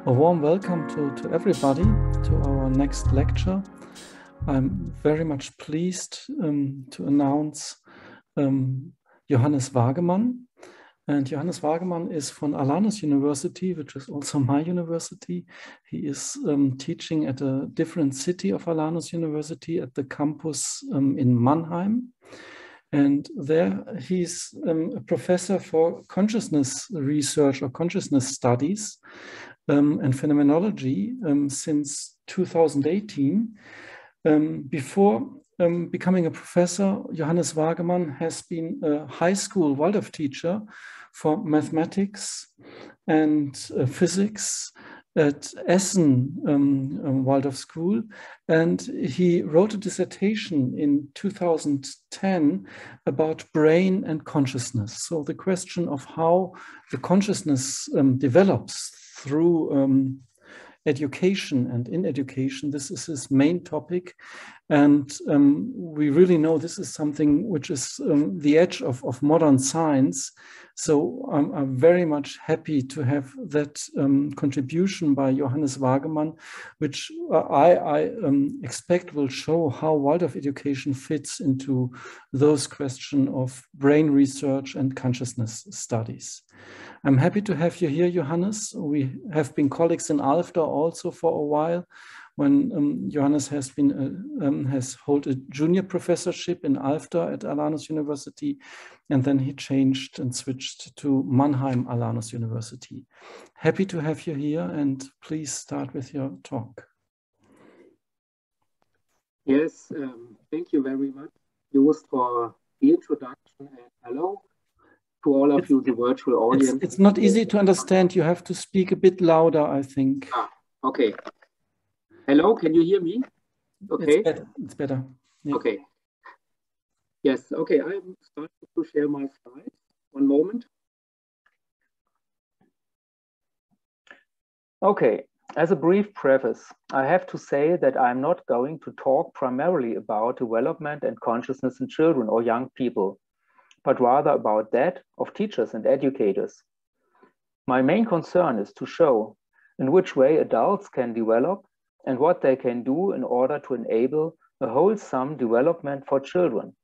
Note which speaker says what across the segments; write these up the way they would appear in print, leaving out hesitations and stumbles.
Speaker 1: A warm welcome to everybody to our next lecture. I'm very much pleased to announce Johannes Wagemann. And Johannes Wagemann is from Alanus University, which is also my university. He is teaching at a different city of Alanus University at the campus in Mannheim. And there he's a professor for consciousness research or consciousness studies and phenomenology since 2018. Before becoming a professor, Johannes Wagemann has been a high school Waldorf teacher for mathematics and physics at Essen Waldorf School, and he wrote a dissertation in 2010 about brain and consciousness. So the question of how the consciousness develops through education and in education, this is his main topic. And we really know this is something which is the edge of modern science. So I'm very much happy to have that contribution by Johannes Wagemann, which I expect will show how Waldorf education fits into those questions of brain research and consciousness studies. I'm happy to have you here, Johannes. We have been colleagues in ALFDA also for a while, when Johannes has held a junior professorship in ALFDA at Alanus University, and then he changed and switched to Mannheim Alanus University. Happy to have you here, and please start with your talk.
Speaker 2: Yes, thank you very much, Joost, for the introduction, and hello to all of you, the virtual audience.
Speaker 1: It's not easy to understand. You have to speak a bit louder, I think.
Speaker 2: Okay. Hello, can you hear me? Okay.
Speaker 1: It's better. Yeah.
Speaker 2: Okay. Yes, okay, I'm starting to share my slides. One moment.
Speaker 3: Okay, as a brief preface, I have to say that I'm not going to talk primarily about development and consciousness in children or young people, but rather about that of teachers and educators. My main concern is to show in which way adults can develop and what they can do in order to enable a wholesome development for children.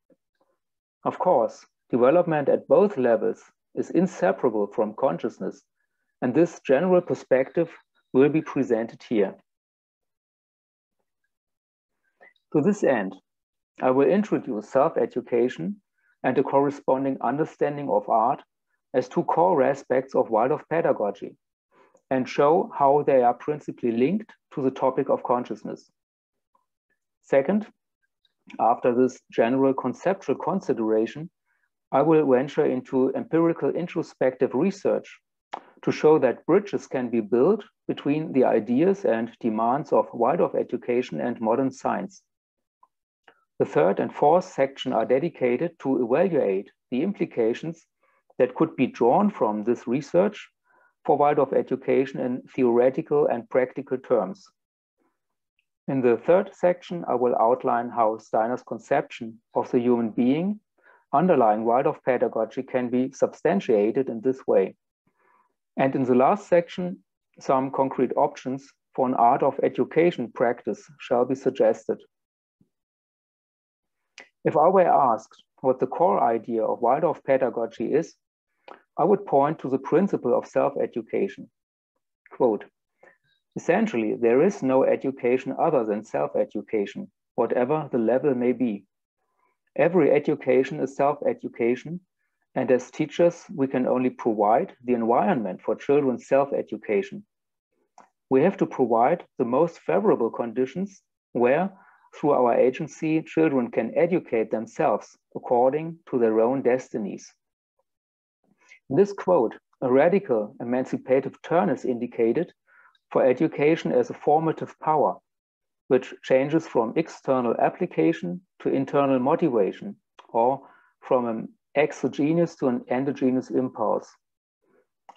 Speaker 3: Of course, development at both levels is inseparable from consciousness, and this general perspective will be presented here. To this end, I will introduce self-education and a corresponding understanding of art as two core aspects of Waldorf pedagogy, and show how they are principally linked to the topic of consciousness. Second, after this general conceptual consideration, I will venture into empirical introspective research to show that bridges can be built between the ideas and demands of Waldorf education and modern science. The third and fourth section are dedicated to evaluate the implications that could be drawn from this research for Waldorf education in theoretical and practical terms. In the third section, I will outline how Steiner's conception of the human being underlying Waldorf pedagogy can be substantiated in this way. And in the last section, some concrete options for an art of education practice shall be suggested. If I were asked what the core idea of Waldorf pedagogy is, I would point to the principle of self-education. Quote, essentially, there is no education other than self-education, whatever the level may be. Every education is self-education, and as teachers, we can only provide the environment for children's self-education. We have to provide the most favorable conditions where, through our agency, children can educate themselves according to their own destinies. In this quote, a radical emancipative turn is indicated for education as a formative power, which changes from external application to internal motivation, or from an exogenous to an endogenous impulse.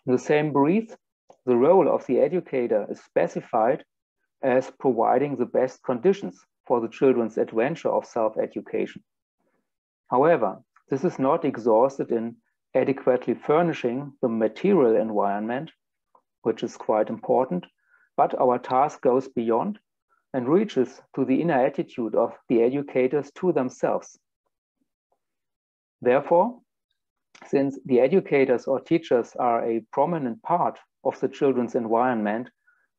Speaker 3: In the same breath, the role of the educator is specified as providing the best conditions for the children's adventure of self-education. However, this is not exhausted in adequately furnishing the material environment, which is quite important, but our task goes beyond and reaches to the inner attitude of the educators to themselves. Therefore, since the educators or teachers are a prominent part of the children's environment,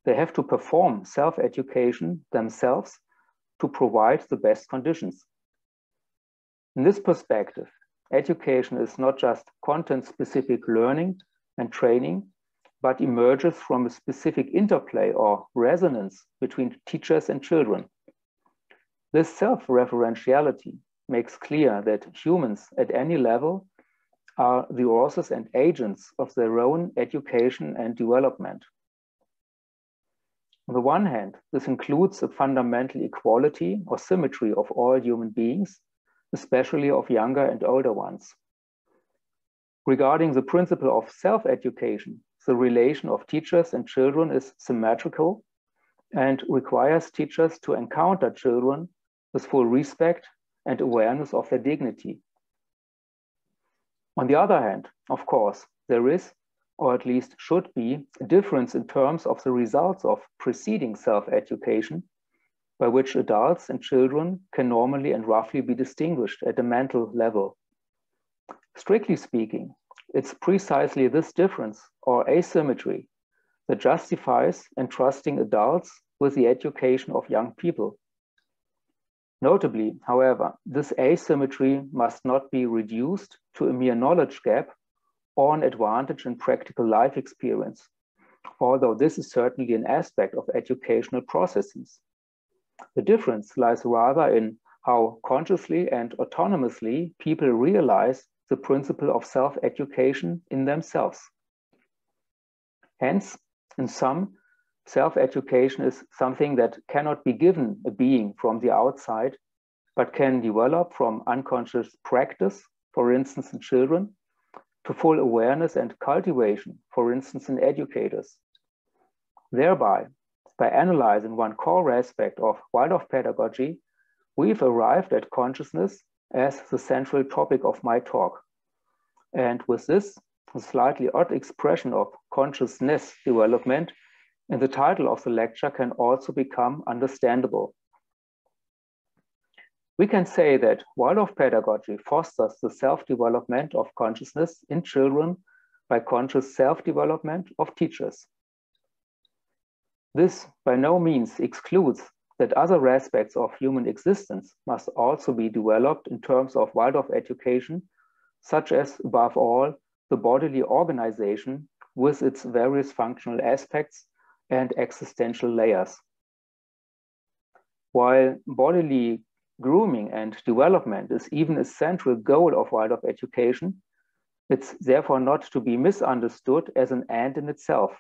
Speaker 3: they have to perform self-education themselves to provide the best conditions. In this perspective, education is not just content-specific learning and training, but emerges from a specific interplay or resonance between teachers and children. This self-referentiality makes clear that humans at any level are the authors and agents of their own education and development. On the one hand, this includes a fundamental equality or symmetry of all human beings, especially of younger and older ones. Regarding the principle of self-education, the relation of teachers and children is symmetrical and requires teachers to encounter children with full respect and awareness of their dignity. On the other hand, of course, there is, or at least should be, a difference in terms of the results of preceding self-education, by which adults and children can normally and roughly be distinguished at a mental level. Strictly speaking, it's precisely this difference or asymmetry that justifies entrusting adults with the education of young people. Notably, however, this asymmetry must not be reduced to a mere knowledge gap or an advantage in practical life experience, although this is certainly an aspect of educational processes. The difference lies rather in how consciously and autonomously people realize the principle of self-education in themselves. Hence, in sum, self-education is something that cannot be given a being from the outside, but can develop from unconscious practice, for instance, in children, to full awareness and cultivation, for instance, in educators. Thereby, by analyzing one core aspect of Waldorf pedagogy, we've arrived at consciousness as the central topic of my talk. And with this, a slightly odd expression of consciousness development in the title of the lecture can also become understandable. We can say that Waldorf pedagogy fosters the self-development of consciousness in children by conscious self-development of teachers. This by no means excludes that other aspects of human existence must also be developed in terms of Waldorf education, such as, above all, the bodily organization with its various functional aspects and existential layers. While bodily grooming and development is even a central goal of Waldorf education, it's therefore not to be misunderstood as an end in itself.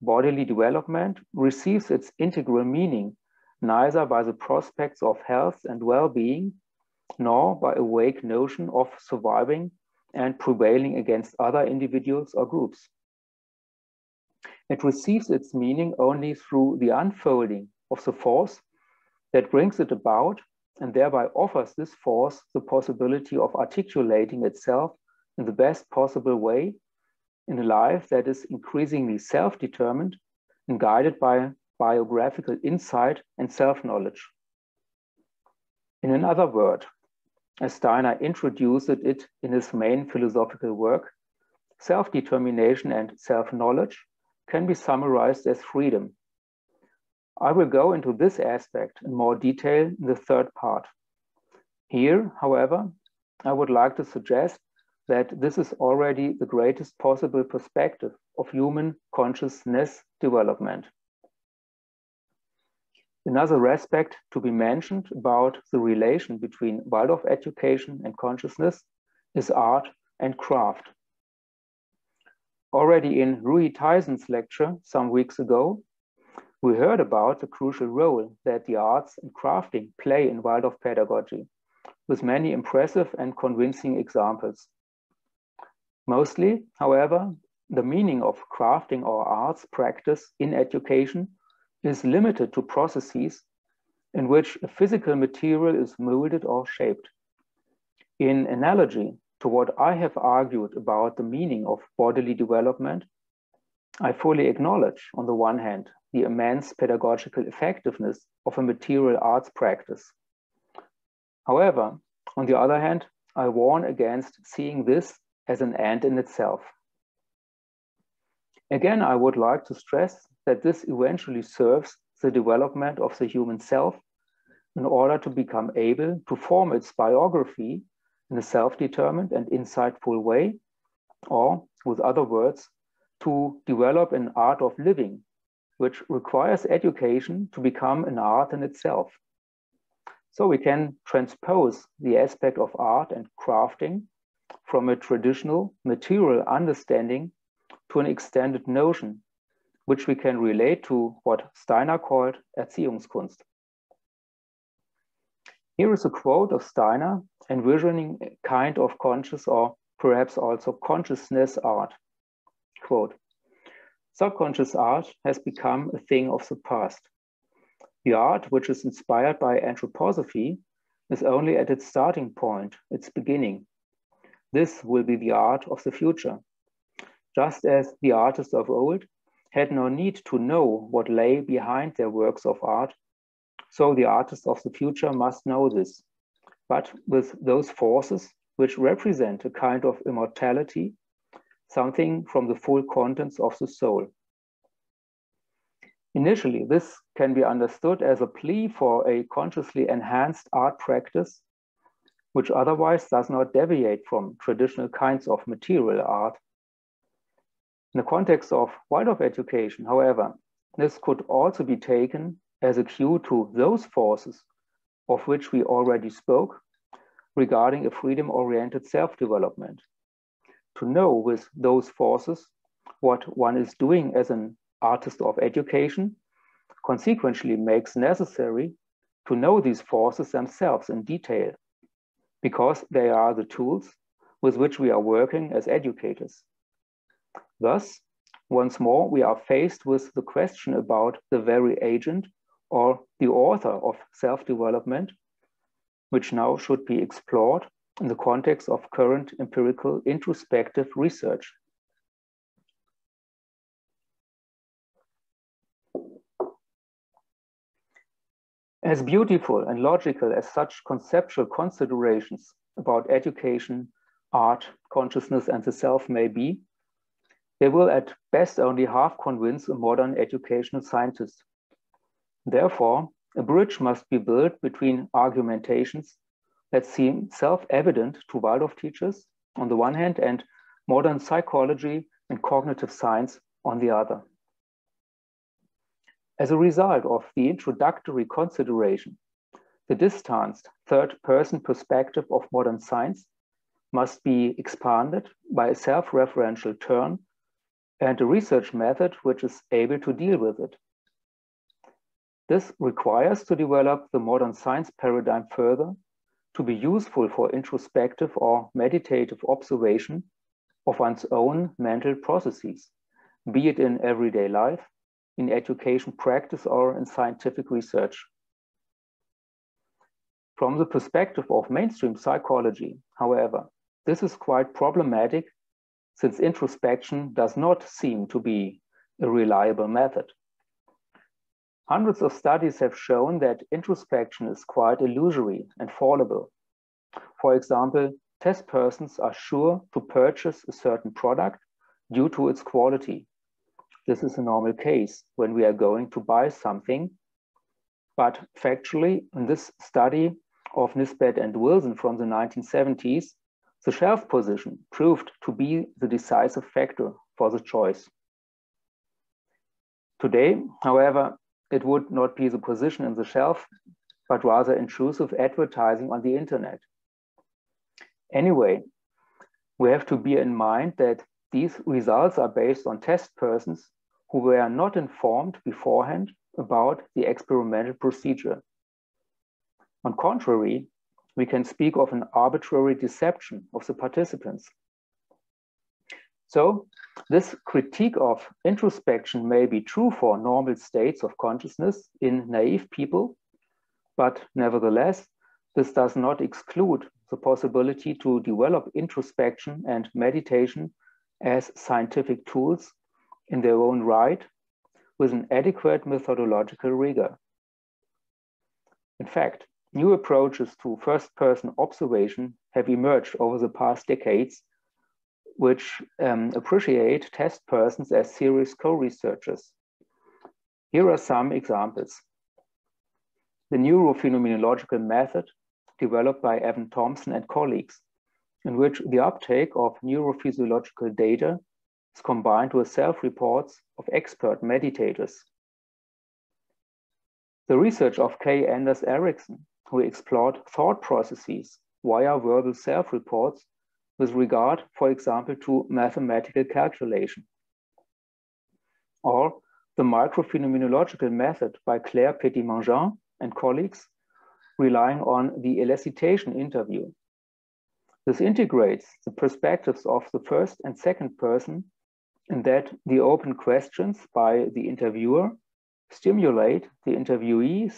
Speaker 3: Bodily development receives its integral meaning neither by the prospects of health and well-being, nor by a vague notion of surviving and prevailing against other individuals or groups. It receives its meaning only through the unfolding of the force that brings it about, and thereby offers this force the possibility of articulating itself in the best possible way in a life that is increasingly self-determined and guided by biographical insight and self-knowledge. In another word, as Steiner introduced it in his main philosophical work, self-determination and self-knowledge can be summarized as freedom. I will go into this aspect in more detail in the third part. Here, however, I would like to suggest that this is already the greatest possible perspective of human consciousness development. Another aspect to be mentioned about the relation between Waldorf education and consciousness is art and craft. Already in Rui Tyson's lecture some weeks ago, we heard about the crucial role that the arts and crafting play in Waldorf pedagogy, with many impressive and convincing examples. Mostly, however, the meaning of crafting or arts practice in education is limited to processes in which a physical material is molded or shaped. In analogy to what I have argued about the meaning of bodily development, I fully acknowledge, on the one hand, the immense pedagogical effectiveness of a material arts practice. However, on the other hand, I warn against seeing this as an end in itself. Again, I would like to stress that this eventually serves the development of the human self in order to become able to form its biography in a self-determined and insightful way, or with other words, to develop an art of living, which requires education to become an art in itself. So we can transpose the aspect of art and crafting from a traditional material understanding to an extended notion, which we can relate to what Steiner called Erziehungskunst. Here is a quote of Steiner envisioning a kind of conscious or perhaps also consciousness art. Quote, "Subconscious art has become a thing of the past. The art, which is inspired by anthroposophy, is only at its starting point, its beginning. This will be the art of the future. Just as the artists of old had no need to know what lay behind their works of art, so the artists of the future must know this, but with those forces which represent a kind of immortality, something from the full contents of the soul." Initially, this can be understood as a plea for a consciously enhanced art practice, which otherwise does not deviate from traditional kinds of material art. In the context of Waldorf education, however, this could also be taken as a cue to those forces of which we already spoke regarding a freedom-oriented self-development. To know with those forces what one is doing as an artist of education consequently makes necessary to know these forces themselves in detail, because they are the tools with which we are working as educators. Thus, once more, we are faced with the question about the very agent or the author of self-development, which now should be explored in the context of current empirical introspective research. As beautiful and logical as such conceptual considerations about education, art, consciousness, and the self may be, they will at best only half convince a modern educational scientist. Therefore, a bridge must be built between argumentations that seem self-evident to Waldorf teachers on the one hand and modern psychology and cognitive science on the other. As a result of the introductory consideration, the distanced third-person perspective of modern science must be expanded by a self-referential turn and a research method which is able to deal with it. This requires to develop the modern science paradigm further to be useful for introspective or meditative observation of one's own mental processes, be it in everyday life, in education practice, or in scientific research. From the perspective of mainstream psychology, however, this is quite problematic since introspection does not seem to be a reliable method. Hundreds of studies have shown that introspection is quite illusory and fallible. For example, test persons are sure to purchase a certain product due to its quality. This is a normal case when we are going to buy something. But factually, in this study of Nisbet and Wilson from the 1970s, the shelf position proved to be the decisive factor for the choice. Today, however, it would not be the position in the shelf, but rather intrusive advertising on the internet. Anyway, we have to bear in mind that these results are based on test persons who were not informed beforehand about the experimental procedure. On contrary, we can speak of an arbitrary deception of the participants. So, this critique of introspection may be true for normal states of consciousness in naive people, but nevertheless, this does not exclude the possibility to develop introspection and meditation as scientific tools in their own right, with an adequate methodological rigor. In fact, new approaches to first-person observation have emerged over the past decades, which appreciate test persons as serious co-researchers. Here are some examples. The neurophenomenological method developed by Evan Thompson and colleagues, in which the uptake of neurophysiological data is combined with self-reports of expert meditators. The research of K. Anders Ericsson, who explored thought processes via verbal self-reports with regard, for example, to mathematical calculation. Or the microphenomenological method by Claire Petit-Mangin and colleagues, relying on the elicitation interview. This integrates the perspectives of the first and second person in that the open questions by the interviewer stimulate the interviewees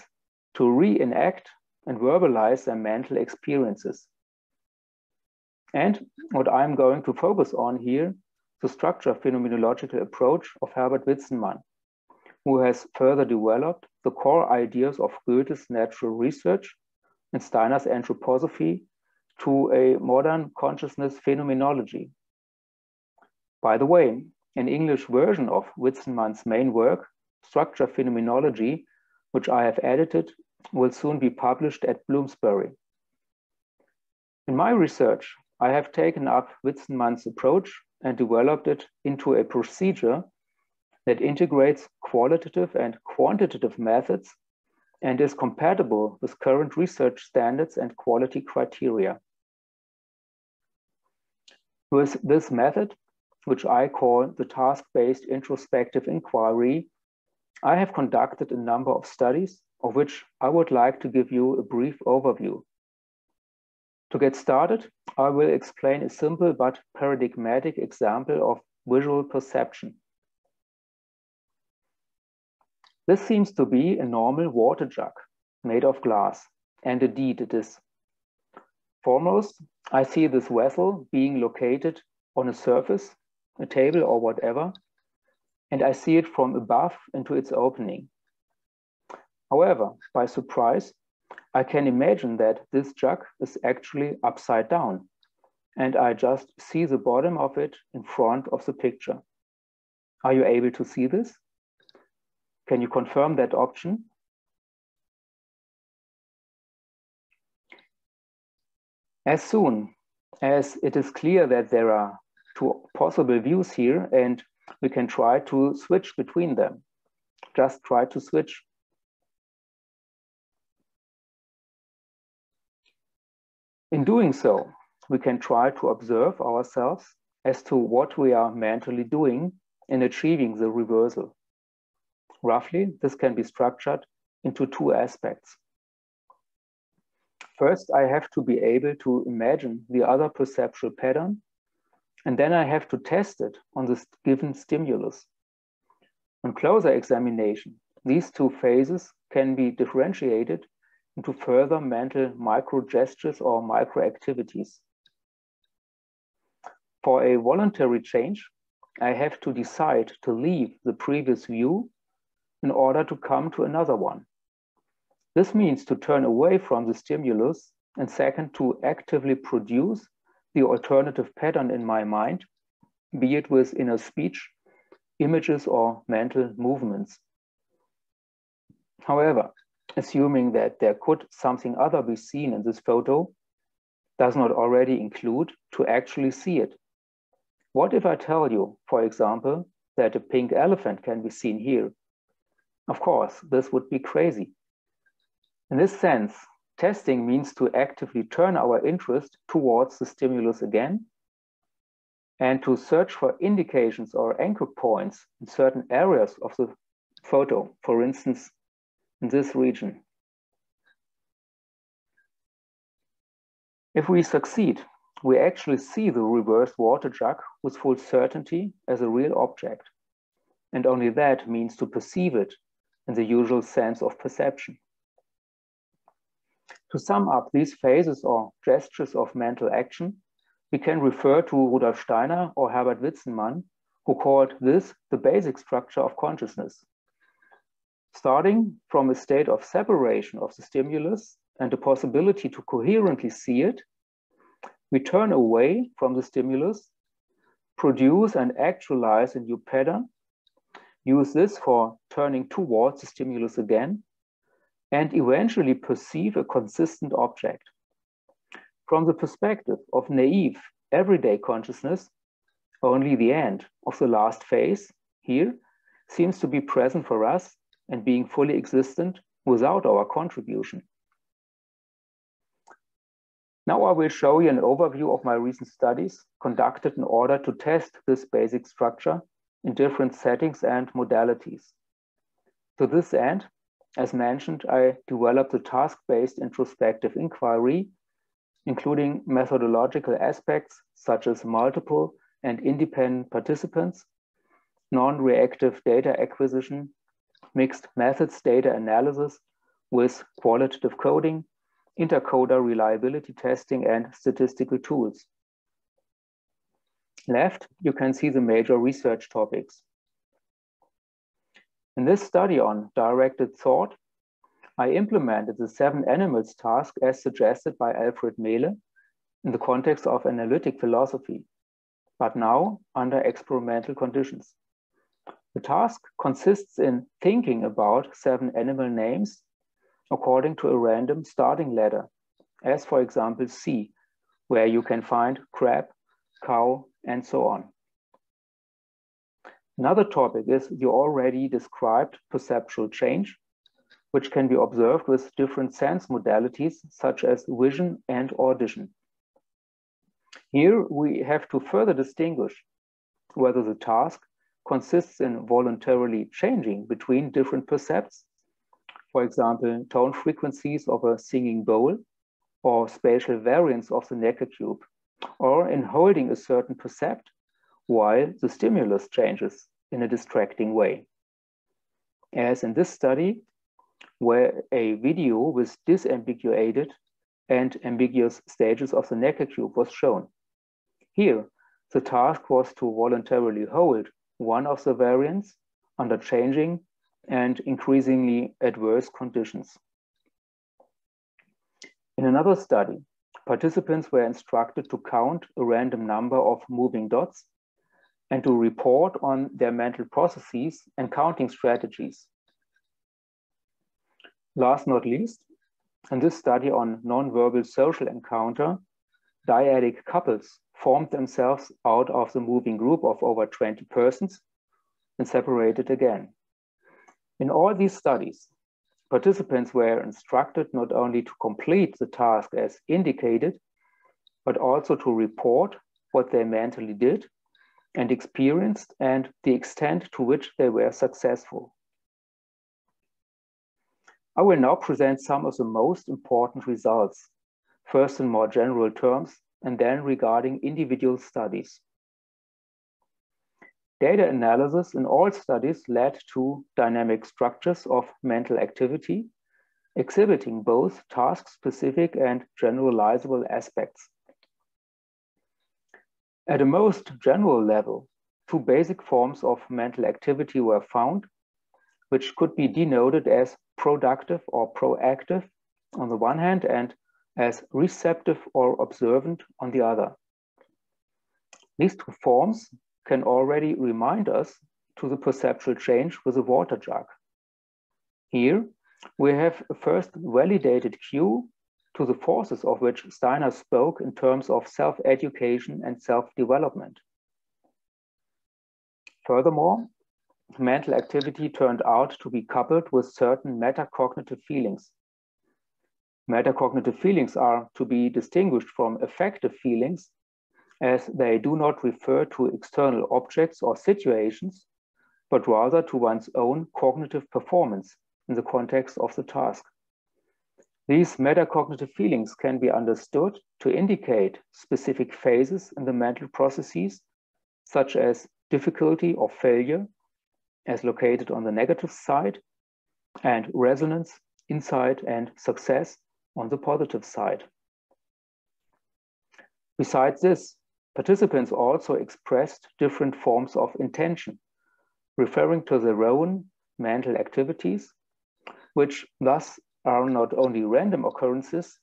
Speaker 3: to reenact and verbalize their mental experiences. And what I'm going to focus on here, the structure phenomenological approach of Herbert Witzenmann, who has further developed the core ideas of Goethe's natural research and Steiner's anthroposophy to a modern consciousness phenomenology. By the way, an English version of Witzenmann's main work, Structure Phenomenology, which I have edited, will soon be published at Bloomsbury. In my research, I have taken up Witzenmann's approach and developed it into a procedure that integrates qualitative and quantitative methods and is compatible with current research standards and quality criteria. With this method, which I call the task-based introspective inquiry, I have conducted a number of studies, of which I would like to give you a brief overview. To get started, I will explain a simple but paradigmatic example of visual perception. This seems to be a normal water jug made of glass, and indeed it is. Foremost, I see this vessel being located on a surface, a table or whatever, and I see it from above into its opening. However, by surprise, I can imagine that this jug is actually upside down, and I just see the bottom of it in front of the picture. Are you able to see this? Can you confirm that option? As soon as it is clear that there are two possible views here and we can try to switch between them, just try to switch. In doing so, we can try to observe ourselves as to what we are mentally doing in achieving the reversal. Roughly, this can be structured into two aspects. First, I have to be able to imagine the other perceptual pattern, and then I have to test it on this given stimulus. On closer examination, these two phases can be differentiated into further mental micro-gestures or micro-activities. For a voluntary change, I have to decide to leave the previous view in order to come to another one. This means to turn away from the stimulus, and second, to actively produce the alternative pattern in my mind, be it with inner speech, images, or mental movements. However, assuming that there could something other be seen in this photo does not already include to actually see it. What if I tell you, for example, that a pink elephant can be seen here? Of course, this would be crazy. In this sense, testing means to actively turn our interest towards the stimulus again and to search for indications or anchor points in certain areas of the photo, for instance, in this region. If we succeed, we actually see the reversed water jug with full certainty as a real object. And only that means to perceive it in the usual sense of perception. To sum up these phases or gestures of mental action, we can refer to Rudolf Steiner or Herbert Witzenmann, who called this the basic structure of consciousness. Starting from a state of separation of the stimulus and the possibility to coherently see it, we turn away from the stimulus, produce and actualize a new pattern, use this for turning towards the stimulus again, and eventually perceive a consistent object. From the perspective of naive, everyday consciousness, only the end of the last phase here seems to be present for us and being fully existent without our contribution. Now I will show you an overview of my recent studies conducted in order to test this basic structure in different settings and modalities. To this end, as mentioned, I developed the task-based introspective inquiry, including methodological aspects such as multiple and independent participants, non-reactive data acquisition, mixed methods data analysis with qualitative coding, intercoder reliability testing, and statistical tools. Left, you can see the major research topics. In this study on directed thought, I implemented the 7 animals task as suggested by Alfred Mehle in the context of analytic philosophy, but now under experimental conditions. The task consists in thinking about 7 animal names according to a random starting ladder, as for example C, where you can find crab, cow, and so on. Another topic is the already described perceptual change, which can be observed with different sense modalities such as vision and audition. Here we have to further distinguish whether the task consists in voluntarily changing between different percepts, for example, tone frequencies of a singing bowl, or spatial variance of the necker cube, or in holding a certain percept while the stimulus changes in a distracting way. As in this study, where a video with disambiguated and ambiguous stages of the necker cube was shown. Here, the task was to voluntarily hold one of the variants under changing and increasingly adverse conditions. In another study, participants were instructed to count a random number of moving dots and to report on their mental processes and counting strategies. Last not least, in this study on nonverbal social encounter, dyadic couples formed themselves out of the moving group of over 20 persons and separated again. In all these studies, participants were instructed not only to complete the task as indicated, but also to report what they mentally did and experienced and the extent to which they were successful. I will now present some of the most important results, first in more general terms, and then regarding individual studies. Data analysis in all studies led to dynamic structures of mental activity, exhibiting both task-specific and generalizable aspects. At a most general level, 2 basic forms of mental activity were found, which could be denoted as productive or proactive on the one hand and as receptive or observant on the other. These 2 forms can already remind us to the perceptual change with a water jug. Here, we have a first validated cue to the forces of which Steiner spoke in terms of self-education and self-development. Furthermore, mental activity turned out to be coupled with certain metacognitive feelings. Metacognitive feelings are to be distinguished from affective feelings, as they do not refer to external objects or situations, but rather to one's own cognitive performance in the context of the task. These metacognitive feelings can be understood to indicate specific phases in the mental processes, such as difficulty or failure, as located on the negative side, and resonance, insight, and success on the positive side. Besides this, participants also expressed different forms of intention, referring to their own mental activities which thus are not only random occurrences,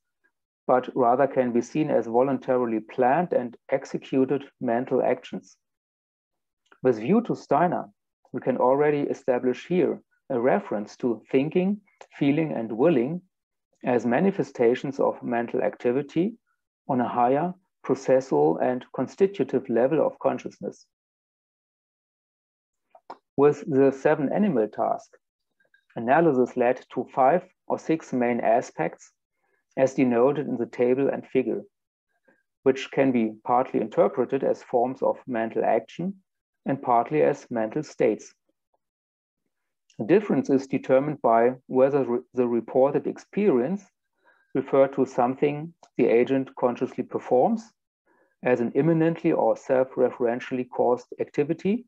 Speaker 3: but rather can be seen as voluntarily planned and executed mental actions. With view to Steiner, we can already establish here a reference to thinking, feeling, and willing as manifestations of mental activity on a higher processual and constitutive level of consciousness. With the 7 animal task, analysis led to 5 or 6 main aspects as denoted in the table and figure, which can be partly interpreted as forms of mental action and partly as mental states. The difference is determined by whether the reported experience refer to something the agent consciously performs as an immanently or self-referentially caused activity.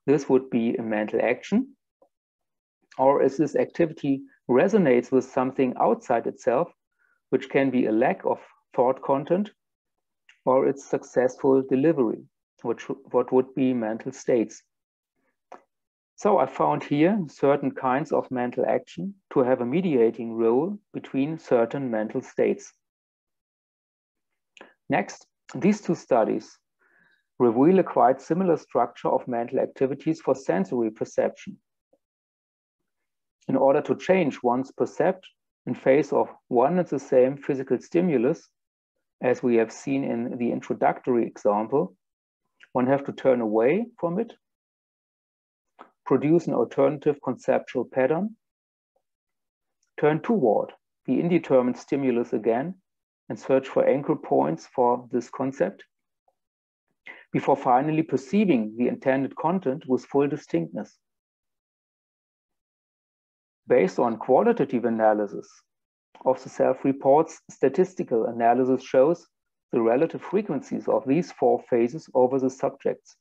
Speaker 3: This would be a mental action. Or as this activity resonates with something outside itself, which can be a lack of thought content or its successful delivery, what would be mental states. So I found here certain kinds of mental action to have a mediating role between certain mental states. Next, these 2 studies reveal a quite similar structure of mental activities for sensory perception. In order to change one's perception in face of one and the same physical stimulus, as we have seen in the introductory example, one has to turn away from it, produce an alternative conceptual pattern, turn toward the indeterminate stimulus again, and search for anchor points for this concept, before finally perceiving the intended content with full distinctness. Based on qualitative analysis of the self-reports, statistical analysis shows the relative frequencies of these 4 phases over the subjects.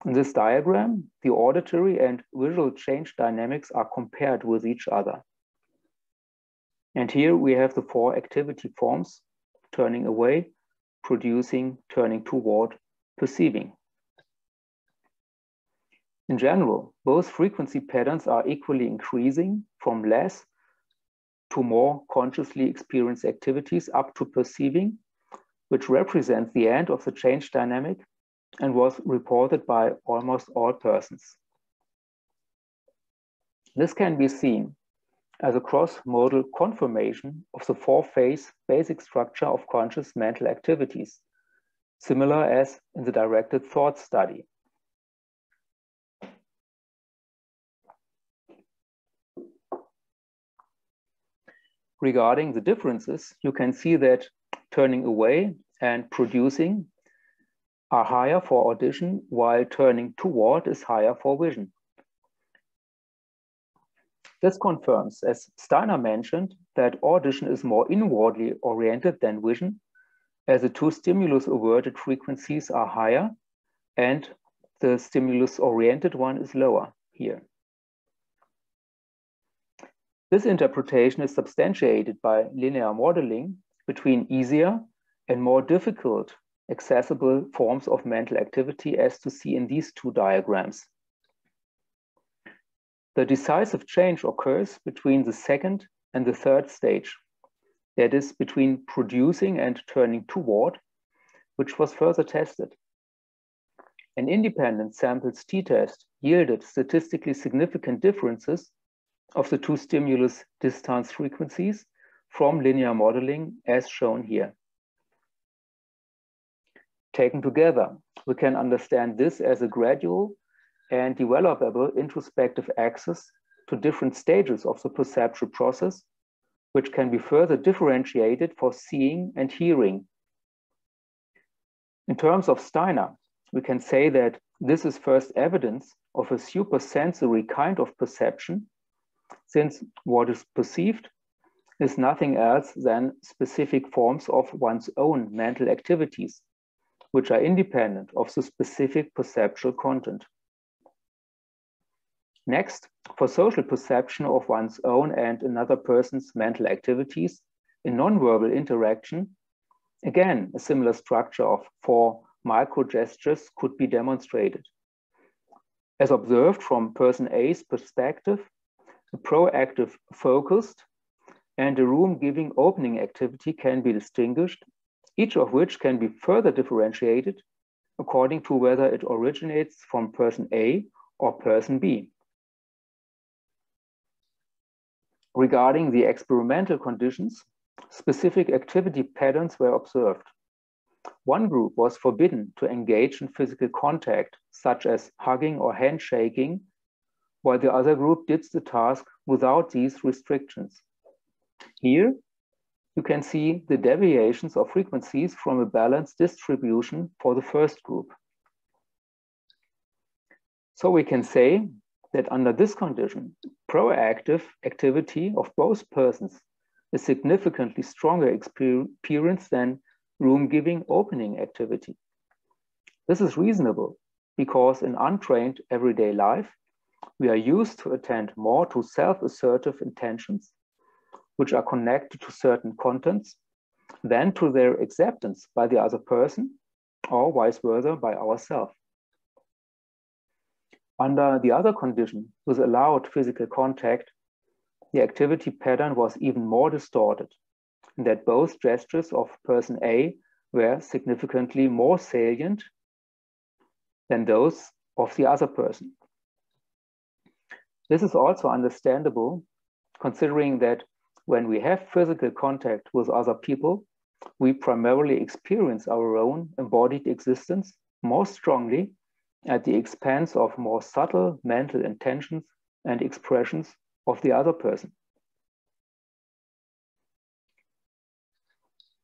Speaker 3: In this diagram, the auditory and visual change dynamics are compared with each other. And here we have the 4 activity forms: turning away, producing, turning toward, perceiving. In general, both frequency patterns are equally increasing from less to more consciously experienced activities up to perceiving, which represents the end of the change dynamic and was reported by almost all persons. This can be seen as a cross-modal confirmation of the 4-phase basic structure of conscious mental activities, similar as in the directed thought study. Regarding the differences, you can see that turning away and producing are higher for audition, while turning toward is higher for vision. This confirms, as Steiner mentioned, that audition is more inwardly oriented than vision, as the 2 stimulus-averted frequencies are higher and the stimulus-oriented one is lower here. This interpretation is substantiated by linear modeling between easier and more difficult accessible forms of mental activity, as to see in these 2 diagrams. The decisive change occurs between the 2nd and the 3rd stage, that is, between producing and turning toward, which was further tested. An independent samples t-test yielded statistically significant differences of the 2 stimulus distance frequencies from linear modeling, as shown here. Taken together, we can understand this as a gradual and developable introspective access to different stages of the perceptual process, which can be further differentiated for seeing and hearing. In terms of Steiner, we can say that this is first evidence of a supersensory kind of perception, since what is perceived is nothing else than specific forms of one's own mental activities, which are independent of the specific perceptual content. Next, for social perception of one's own and another person's mental activities in nonverbal interaction, again, a similar structure of 4 micro-gestures could be demonstrated. As observed from person A's perspective, a proactive focused, and a room-giving opening activity can be distinguished, each of which can be further differentiated according to whether it originates from person A or person B. Regarding the experimental conditions, specific activity patterns were observed. One group was forbidden to engage in physical contact, such as hugging or handshaking, while the other group did the task without these restrictions. Here, you can see the deviations of frequencies from a balanced distribution for the first group. So we can say that under this condition, proactive activity of both persons is significantly stronger experience than room-giving opening activity. This is reasonable because in untrained everyday life, we are used to attend more to self-assertive intentions, which are connected to certain contents, than to their acceptance by the other person, or vice versa by ourselves. Under the other condition, with allowed physical contact, the activity pattern was even more distorted, in that both gestures of person A were significantly more salient than those of the other person. This is also understandable, considering that when we have physical contact with other people, we primarily experience our own embodied existence more strongly at the expense of more subtle mental intentions and expressions of the other person.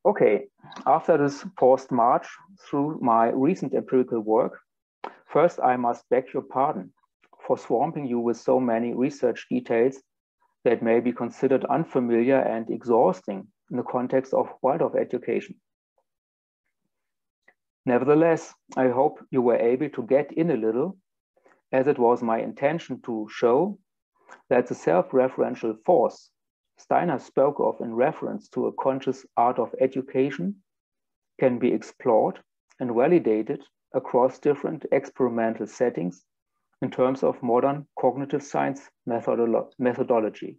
Speaker 3: Okay, after this forced march through my recent empirical work, first I must beg your pardon for swamping you with so many research details that may be considered unfamiliar and exhausting in the context of Waldorf education. Nevertheless, I hope you were able to get in a little, as it was my intention to show that the self-referential force Steiner spoke of in reference to a conscious art of education can be explored and validated across different experimental settings in terms of modern cognitive science methodology.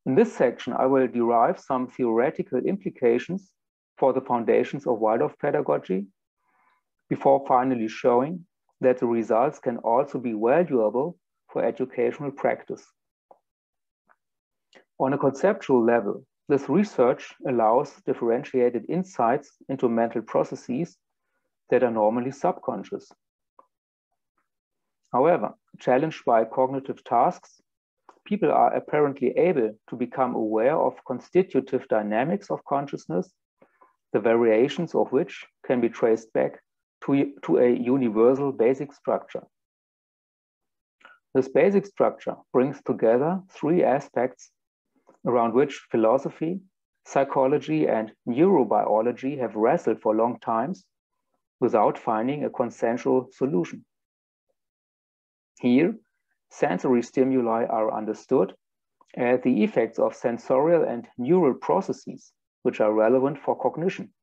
Speaker 3: In this section, I will derive some theoretical implications for the foundations of Waldorf pedagogy, before finally showing that the results can also be valuable for educational practice. On a conceptual level, this research allows differentiated insights into mental processes that are normally subconscious. However, challenged by cognitive tasks, people are apparently able to become aware of constitutive dynamics of consciousness, the variations of which can be traced back to a universal basic structure. This basic structure brings together three aspects around which philosophy, psychology, and neurobiology have wrestled for long times without finding a consensual solution. Here, sensory stimuli are understood as the effects of sensorial and neural processes which are relevant for cognition.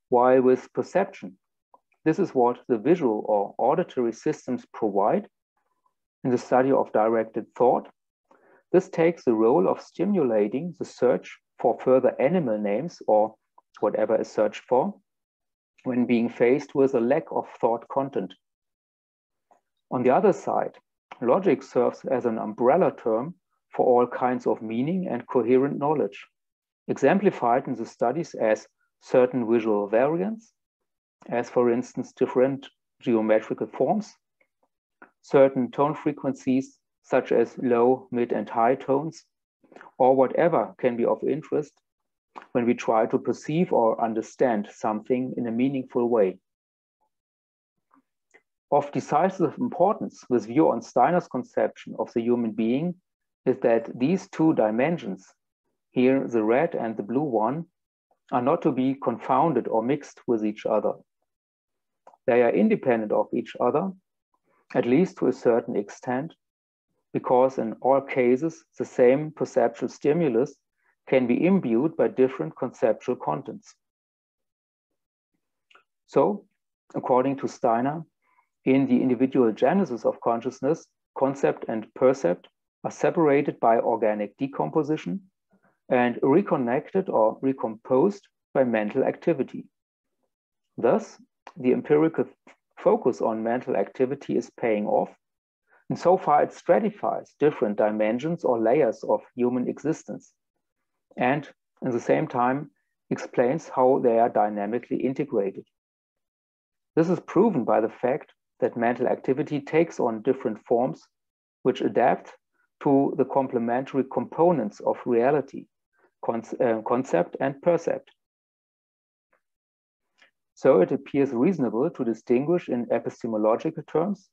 Speaker 3: While with perception, this is what the visual or auditory systems provide. In the study of directed thought, this takes the role of stimulating the search for further animal names or whatever is searched for when being faced with a lack of thought content. On the other side, logic serves as an umbrella term for all kinds of meaning and coherent knowledge, exemplified in the studies as certain visual variants, as for instance different geometrical forms, certain tone frequencies such as low, mid, and high tones, or whatever can be of interest when we try to perceive or understand something in a meaningful way. Of decisive importance with view on Steiner's conception of the human being is that these two dimensions, here the red and the blue one, are not to be confounded or mixed with each other. They are independent of each other, at least to a certain extent, because in all cases, the same perceptual stimulus can be imbued by different conceptual contents. So, according to Steiner, in the individual genesis of consciousness, concept and percept are separated by organic decomposition and reconnected or recomposed by mental activity. Thus, the empirical focus on mental activity is paying off, and so far it stratifies different dimensions or layers of human existence, and at the same time explains how they are dynamically integrated. This is proven by the fact that mental activity takes on different forms which adapt to the complementary components of reality, concept and percept. So it appears reasonable to distinguish in epistemological terms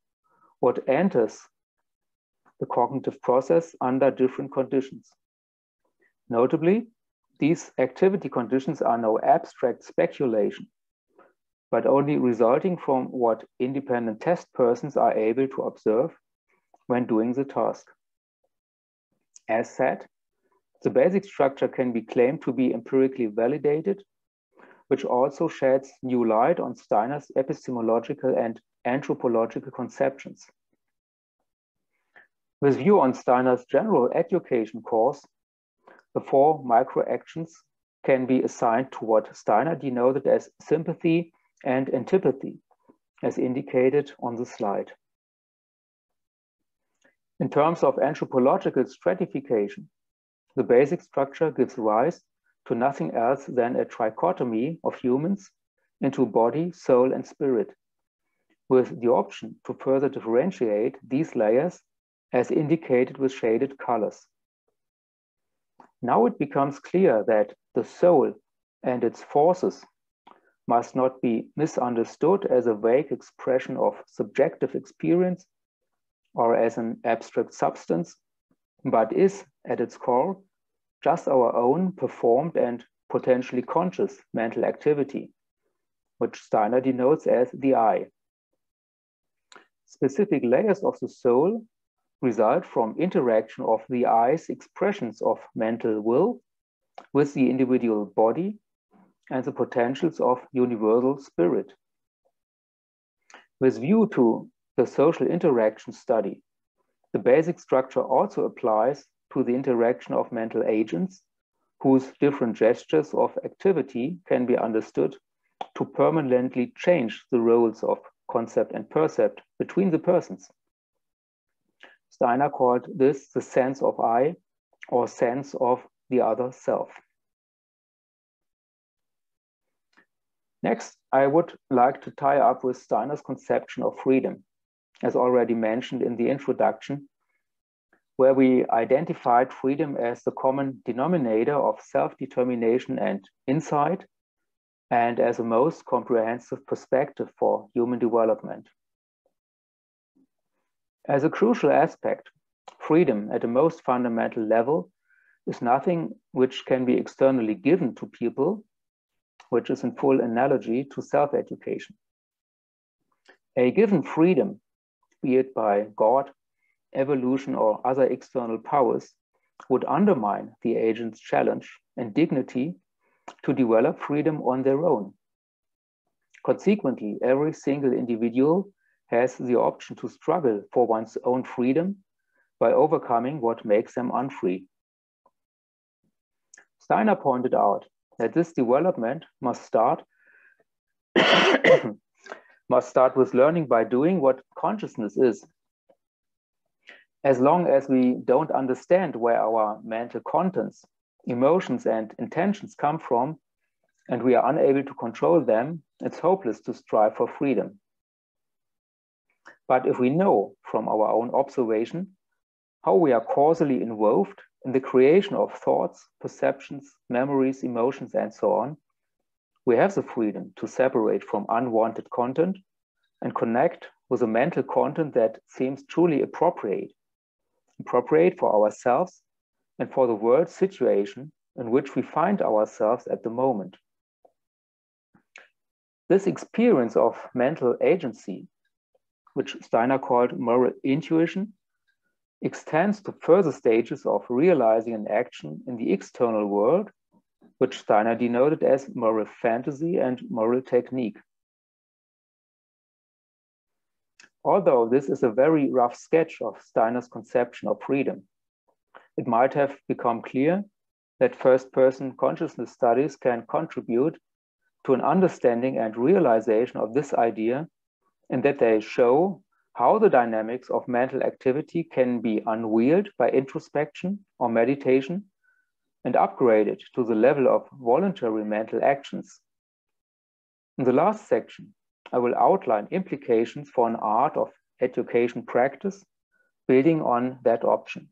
Speaker 3: what enters the cognitive process under different conditions. Notably, these activity conditions are no abstract speculation, but only resulting from what independent test persons are able to observe when doing the task. As said, the basic structure can be claimed to be empirically validated, which also sheds new light on Steiner's epistemological and anthropological conceptions. With view on Steiner's general education course, the four microactions can be assigned to what Steiner denoted as sympathy and antipathy, as indicated on the slide. In terms of anthropological stratification, the basic structure gives rise to nothing else than a trichotomy of humans into body, soul, and spirit, with the option to further differentiate these layers as indicated with shaded colors. Now it becomes clear that the soul and its forces must not be misunderstood as a vague expression of subjective experience or as an abstract substance, but is at its core just our own performed and potentially conscious mental activity, which Steiner denotes as the I. Specific layers of the soul result from interaction of the I's expressions of mental will with the individual body and the potentials of universal spirit. With view to the social interaction study, the basic structure also applies to the interaction of mental agents whose different gestures of activity can be understood to permanently change the roles of concept and percept between the persons. Steiner called this the sense of I, or sense of the other self. Next, I would like to tie up with Steiner's conception of freedom, as already mentioned in the introduction, where we identified freedom as the common denominator of self-determination and insight, and as a most comprehensive perspective for human development. As a crucial aspect, freedom at the most fundamental level is nothing which can be externally given to people, which is in full analogy to self-education. A given freedom, be it by God, evolution, or other external powers, would undermine the agent's challenge and dignity to develop freedom on their own. Consequently, every single individual has the option to struggle for one's own freedom by overcoming what makes them unfree. Steiner pointed out that this development must start with learning by doing what consciousness is. As long as we don't understand where our mental contents, emotions, and intentions come from, and we are unable to control them, it's hopeless to strive for freedom. But if we know from our own observation how we are causally involved in the creation of thoughts, perceptions, memories, emotions, and so on, we have the freedom to separate from unwanted content and connect with a mental content that seems truly appropriate for ourselves and for the world situation in which we find ourselves at the moment. This experience of mental agency, which Steiner called moral intuition, extends to further stages of realizing an action in the external world, which Steiner denoted as moral fantasy and moral technique. Although this is a very rough sketch of Steiner's conception of freedom, it might have become clear that first-person consciousness studies can contribute to an understanding and realization of this idea, and that they show how the dynamics of mental activity can be unwheeled by introspection or meditation and upgraded to the level of voluntary mental actions. In the last section, I will outline implications for an art of education practice, building on that option.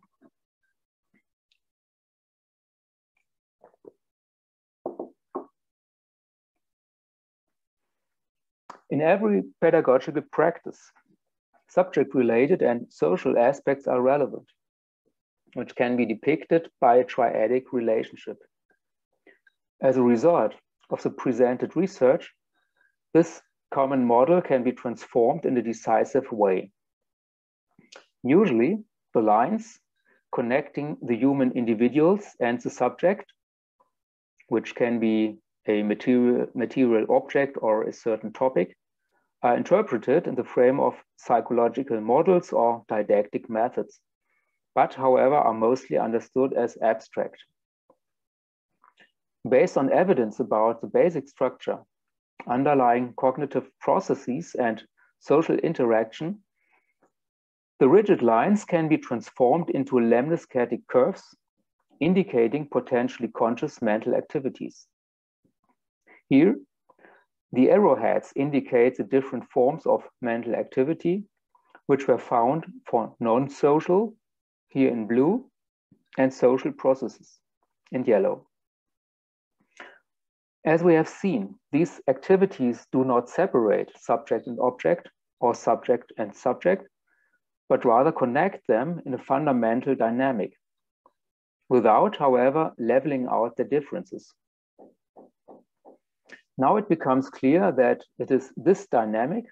Speaker 3: In every pedagogical practice, subject-related and social aspects are relevant, which can be depicted by a triadic relationship. As a result of the presented research, this common model can be transformed in a decisive way. Usually, the lines connecting the human individuals and the subject, which can be a material object or a certain topic, are interpreted in the frame of psychological models or didactic methods, but however are mostly understood as abstract. Based on evidence about the basic structure, underlying cognitive processes and social interaction, the rigid lines can be transformed into lemniscatic curves, indicating potentially conscious mental activities. Here, the arrowheads indicate the different forms of mental activity, which were found for non-social, here in blue, and social processes, in yellow. As we have seen, these activities do not separate subject and object, or subject and subject, but rather connect them in a fundamental dynamic, without, however, leveling out the differences. Now it becomes clear that it is this dynamic,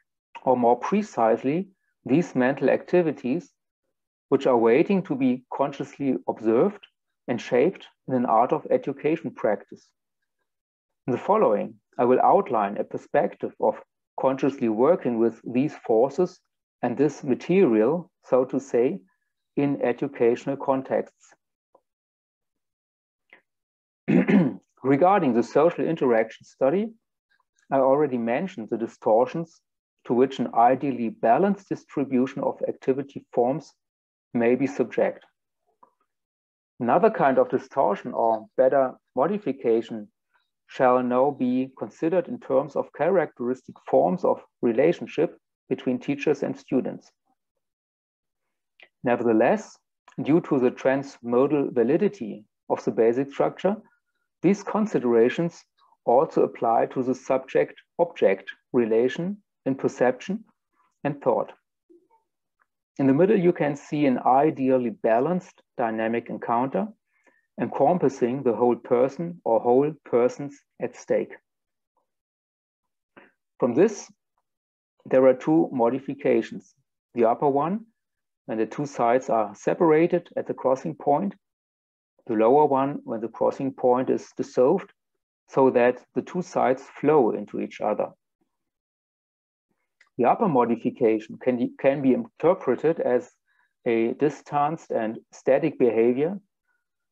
Speaker 3: or more precisely, these mental activities, which are waiting to be consciously observed and shaped in an art of education practice. In the following, I will outline a perspective of consciously working with these forces and this material, so to say, in educational contexts. Regarding the social interaction study, I already mentioned the distortions to which an ideally balanced distribution of activity forms may be subject. Another kind of distortion, or better modification, shall now be considered in terms of characteristic forms of relationship between teachers and students. Nevertheless, due to the transmodal validity of the basic structure, these considerations also apply to the subject-object relation in perception and thought. In the middle, you can see an ideally balanced dynamic encounter encompassing the whole person or whole persons at stake. From this, there are two modifications. The upper one, when the two sides are separated at the crossing point. The lower one, when the crossing point is dissolved, so that the two sides flow into each other. The upper modification can be interpreted as a distanced and static behavior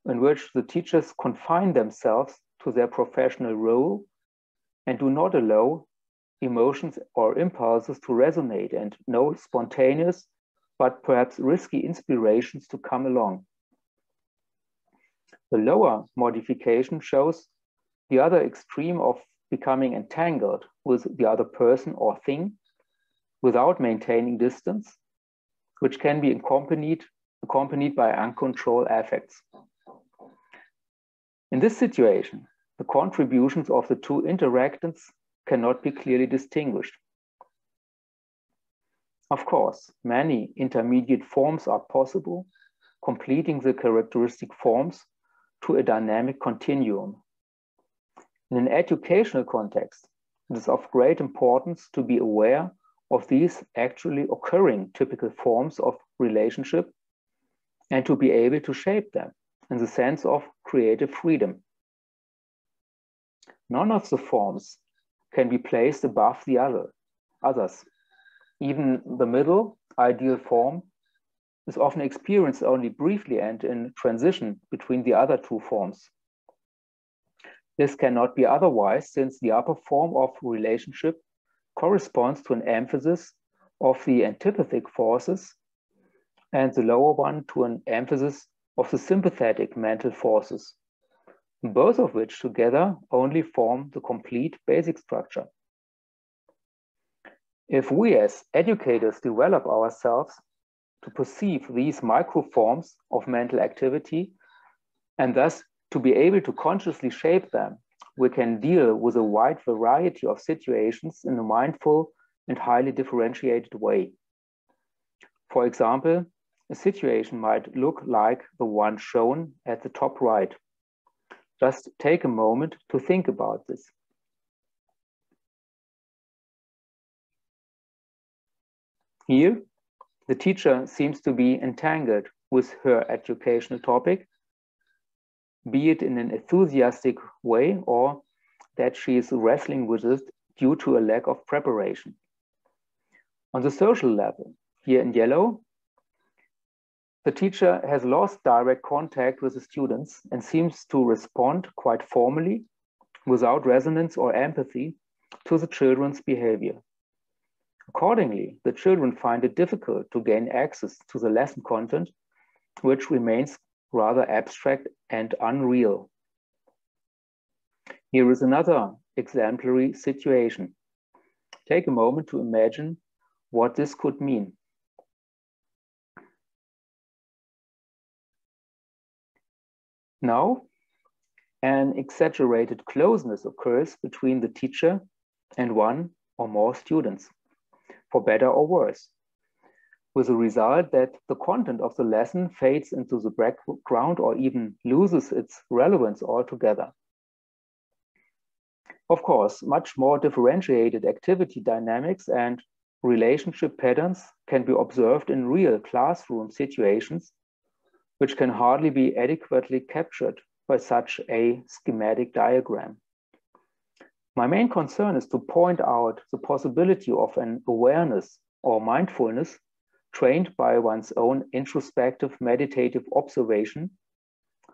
Speaker 3: in which the teachers confine themselves to their professional role and do not allow emotions or impulses to resonate and no spontaneous but perhaps risky inspirations to come along. The lower modification shows the other extreme of becoming entangled with the other person or thing without maintaining distance, which can be accompanied by uncontrolled affects. In this situation, the contributions of the two interactants cannot be clearly distinguished. Of course, many intermediate forms are possible, completing the characteristic forms to a dynamic continuum. In an educational context, it is of great importance to be aware of these actually occurring typical forms of relationship and to be able to shape them in the sense of creative freedom. None of the forms can be placed above the others. Even the middle, ideal form, is often experienced only briefly and in transition between the other two forms. This cannot be otherwise, since the upper form of relationship corresponds to an emphasis of the antipathic forces and the lower one to an emphasis of the sympathetic mental forces, both of which together only form the complete basic structure. If we as educators develop ourselves to perceive these microforms of mental activity and thus to be able to consciously shape them, we can deal with a wide variety of situations in a mindful and highly differentiated way. For example, a situation might look like the one shown at the top right. Just take a moment to think about this. Here, the teacher seems to be entangled with her educational topic, be it in an enthusiastic way or that she is wrestling with it due to a lack of preparation. On the social level, here in yellow, the teacher has lost direct contact with the students and seems to respond quite formally, without resonance or empathy, to the children's behavior. Accordingly, the children find it difficult to gain access to the lesson content, which remains rather abstract and unreal. Here is another exemplary situation. Take a moment to imagine what this could mean. Now, an exaggerated closeness occurs between the teacher and one or more students, for better or worse, with the result that the content of the lesson fades into the background or even loses its relevance altogether. Of course, much more differentiated activity dynamics and relationship patterns can be observed in real classroom situations, which can hardly be adequately captured by such a schematic diagram. My main concern is to point out the possibility of an awareness or mindfulness trained by one's own introspective meditative observation,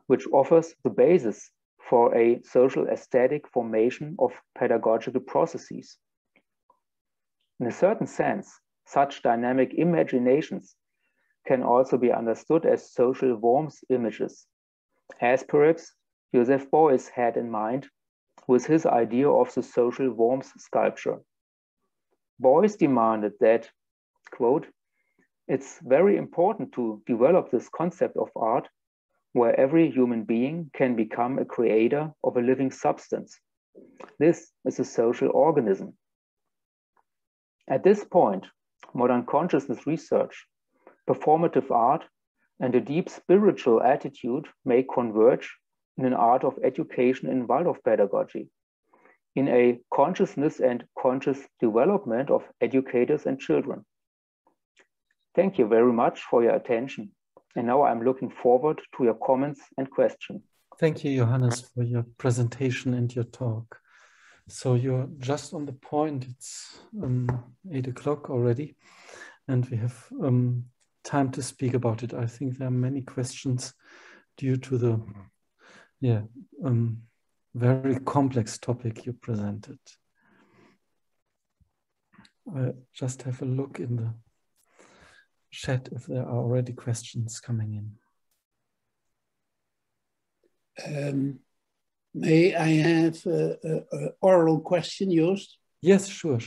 Speaker 3: which offers the basis for a social aesthetic formation of pedagogical processes. In a certain sense, such dynamic imaginations can also be understood as social warmth images, as perhaps Joseph Beuys had in mind with his idea of the social warmth sculpture. Beuys demanded that, quote, "It's very important to develop this concept of art where every human being can become a creator of a living substance. This is a social organism." At this point, modern consciousness research, performative art, and a deep spiritual attitude may converge in an art of education in Waldorf pedagogy, in a consciousness and conscious development of educators and children. Thank you very much for your attention. And now I'm looking forward to your comments and questions.
Speaker 1: Thank you, Johannes, for your presentation and your talk. So you're just on the point. It's 8 o'clock already, and we have time to speak about it. I think there are many questions due to the very complex topic you presented. I just have a look in the chat if there are already questions coming in.
Speaker 4: May I have an oral question, Joost?
Speaker 1: Yes, sure.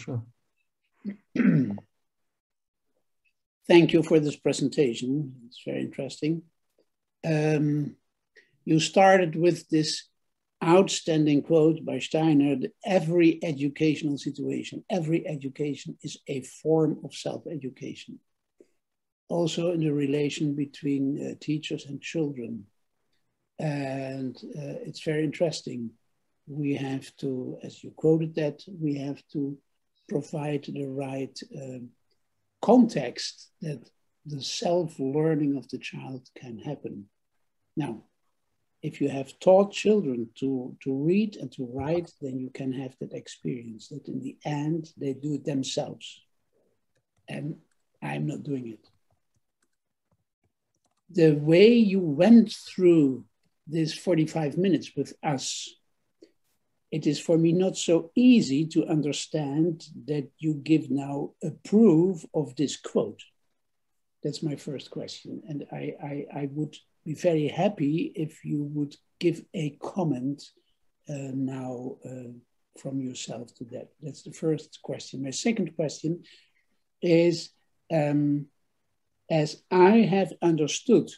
Speaker 4: Thank you for this presentation. It's very interesting. You started with this outstanding quote by Steiner, that every educational situation, every education is a form of self-education. Also in the relation between teachers and children. And it's very interesting. We have to, as you quoted that, we have to provide the right context that the self-learning of the child can happen. Now, if you have taught children to read and to write, then you can have that experience that in the end, they do it themselves. and I'm not doing it. The way you went through this 45 minutes with us, it is for me not so easy to understand that you give now a proof of this quote. That's my first question. And I would be very happy if you would give a comment now from yourself to that. That's the first question. My second question is, as I have understood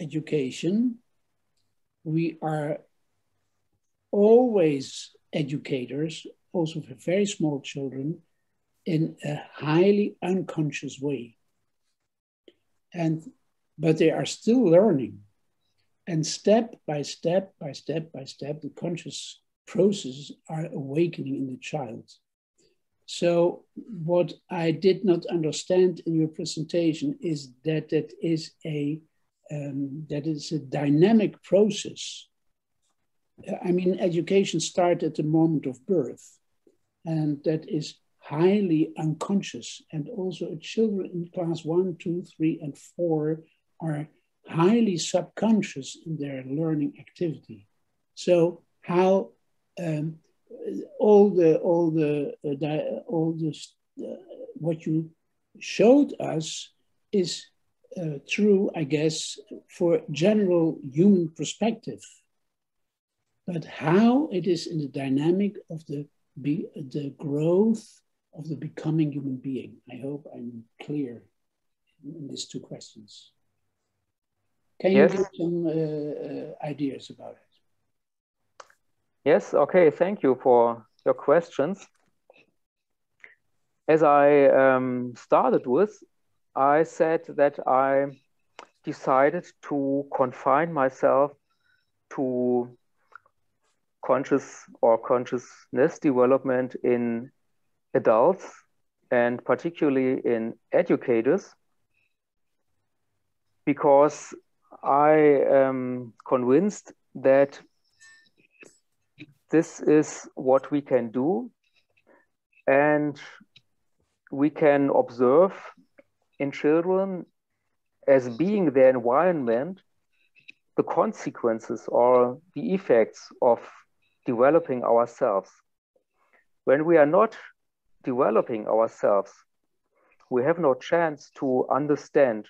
Speaker 4: education, we are always educators, also for very small children, in a highly unconscious way. But they are still learning. And step by step, the conscious processes are awakening in the child. So what I did not understand in your presentation is that that is a dynamic process. I mean, education starts at the moment of birth, and that is highly unconscious. And also children in class 1, 2, 3, and 4 are highly subconscious in their learning activity. So how what you showed us is true, I guess, for general human perspective. But how it is in the dynamic of the growth of the becoming human being. I hope I'm clear in these two questions. Can you give some ideas about it?
Speaker 3: Yes, okay, thank you for your questions. As I started with, I said that I decided to confine myself to conscious or consciousness development in adults, and particularly in educators, because I am convinced that this is what we can do, and we can observe in children as being their environment the consequences or the effects of developing ourselves. When we are not developing ourselves, we have no chance to understand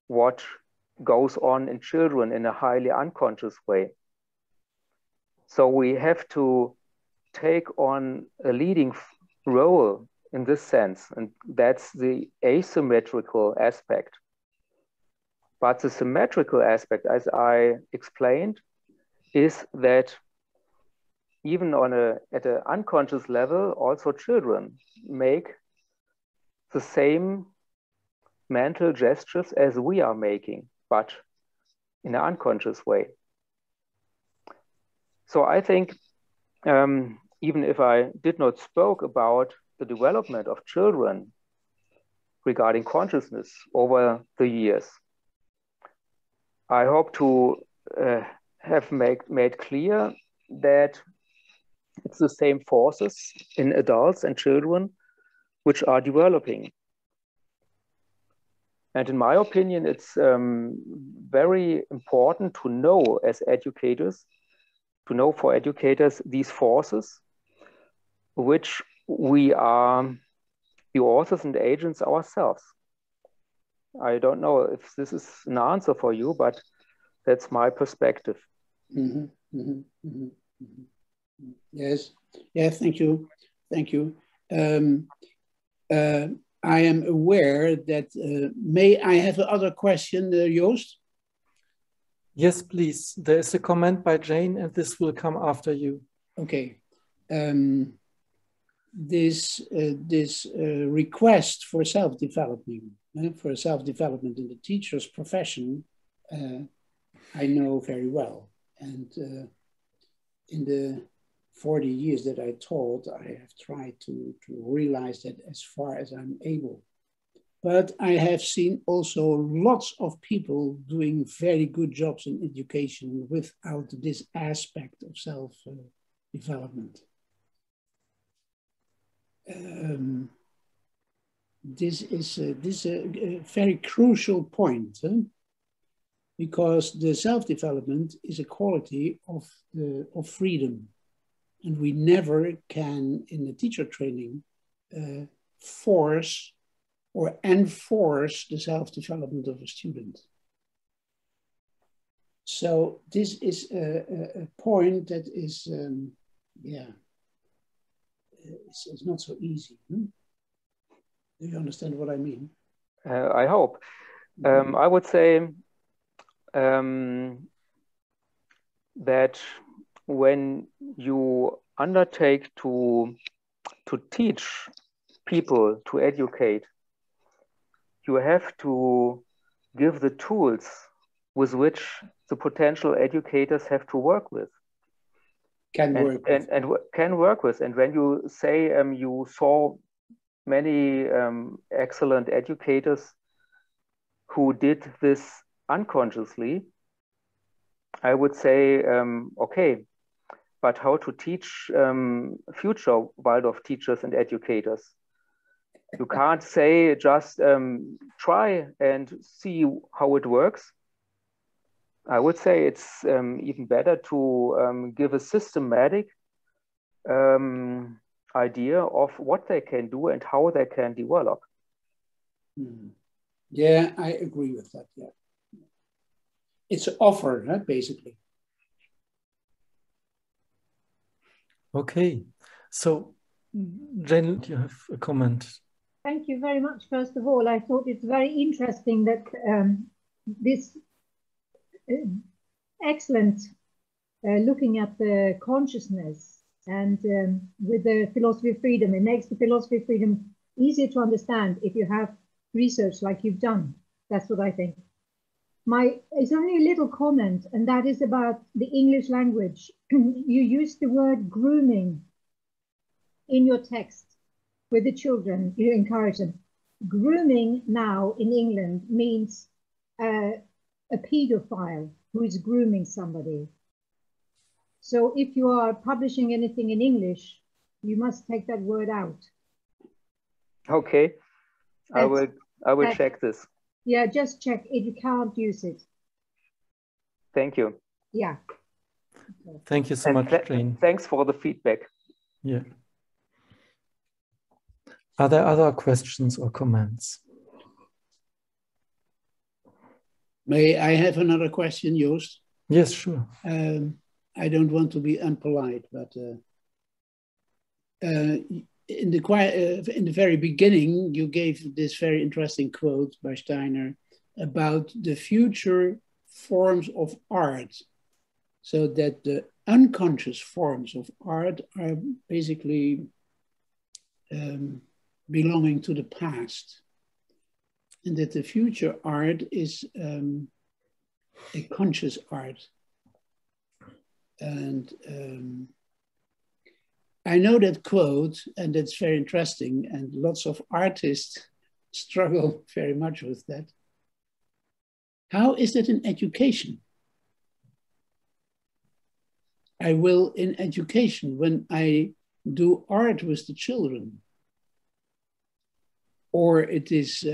Speaker 3: what goes on in children in a highly unconscious way. So we have to take on a leading role in this sense, and that's the asymmetrical aspect. But the symmetrical aspect, as I explained, is that even at an unconscious level, also children make the same mental gestures as we are making, but in an unconscious way. So I think, even if I did not spoke about the development of children regarding consciousness over the years, I hope to have made clear that it's the same forces in adults and children which are developing. And in my opinion, it's very important to know as educators, to know for educators these forces, which we are the authors and agents ourselves. I don't know if this is an answer for you, but that's my perspective.
Speaker 4: Mm-hmm, mm-hmm, mm-hmm, mm-hmm. Yes, yeah, thank you, thank you. I am aware that, may I have another question, Joost?
Speaker 1: Yes, please. There is a comment by Jane, and this will come after you.
Speaker 4: Okay. This request for self-development, in the teacher's profession, I know very well. And in the 40 years that I taught, I have tried to realize that as far as I'm able. But I have seen also lots of people doing very good jobs in education without this aspect of self-development. this is a very crucial point, because the self-development is a quality of freedom, and we never can in the teacher training force or enforce the self-development of a student. So this is a point that is, it's not so easy. Do you understand what I mean?
Speaker 3: I hope. I would say that when you undertake to teach people, to educate, you have to give the tools with which the potential educators have to work with.
Speaker 4: Can work with.
Speaker 3: And when you say you saw many excellent educators who did this unconsciously, I would say, okay, but how to teach future Waldorf teachers and educators? You can't say just try and see how it works. I would say it's even better to give a systematic idea of what they can do and how they can develop.
Speaker 4: Yeah, I agree with that. Yeah, it's an offer, huh, basically.
Speaker 1: Okay, so Jane, you have a comment.
Speaker 5: Thank you very much. First of all, I thought it's very interesting that this excellent looking at the consciousness and with the philosophy of freedom, it makes the philosophy of freedom easier to understand if you have research like you've done. That's what I think. It's only a little comment, and that is about the English language. You use the word grooming in your text with the children. You encourage them. Grooming now in England means a pedophile who is grooming somebody. So if you are publishing anything in English, you must take that word out.
Speaker 3: Okay, I will check this.
Speaker 5: Yeah, just check if you can't use it.
Speaker 3: Thank you.
Speaker 5: Yeah.
Speaker 1: Thank you so much, Jane.
Speaker 3: Thanks for the feedback.
Speaker 1: Yeah. Are there other questions or comments?
Speaker 4: May I have another question, Joost?
Speaker 1: Yes, sure.
Speaker 4: I don't want to be unpolite, but in the very beginning, you gave this very interesting quote by Steiner about the future forms of art, so that the unconscious forms of art are basically belonging to the past, and that the future art is a conscious art. And I know that quote, and that's very interesting, and lots of artists struggle very much with that. How is that in education? I will in education, when I do art with the children, or it is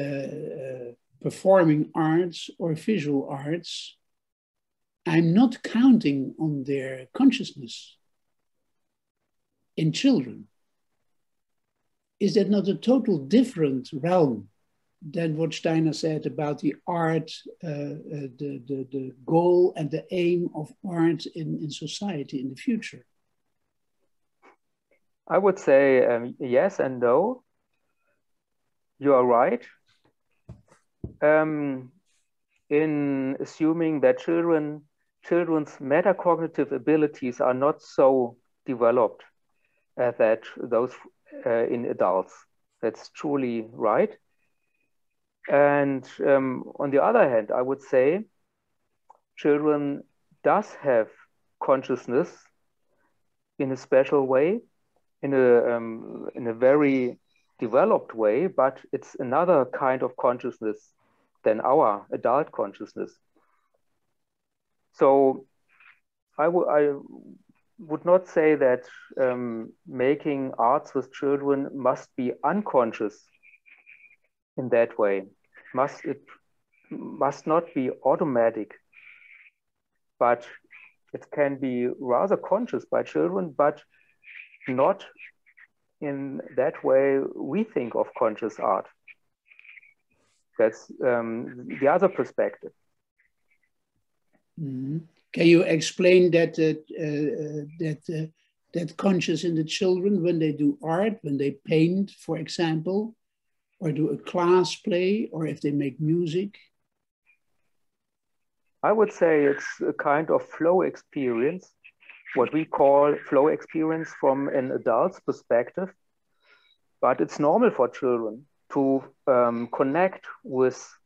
Speaker 4: performing arts or visual arts, I'm not counting on their consciousness in children. Is that not a total different realm than what Steiner said about the art, the goal and the aim of art in society in the future?
Speaker 3: I would say yes and no. You are right. In assuming that children's metacognitive abilities are not so developed as that those in adults. That's truly right. And on the other hand, I would say children does have consciousness in a special way, in a very developed way, but it's another kind of consciousness than our adult consciousness. So I would not say that making arts with children must be unconscious in that way. It must not be automatic, but it can be rather conscious by children, but not in that way we think of conscious art. That's the other perspective.
Speaker 4: Mm-hmm. Can you explain that that conscious in the children when they do art, when they paint, for example, or do a class play, or if they make music?
Speaker 3: I would say it's a kind of flow experience, what we call flow experience from an adult's perspective, but it's normal for children to connect with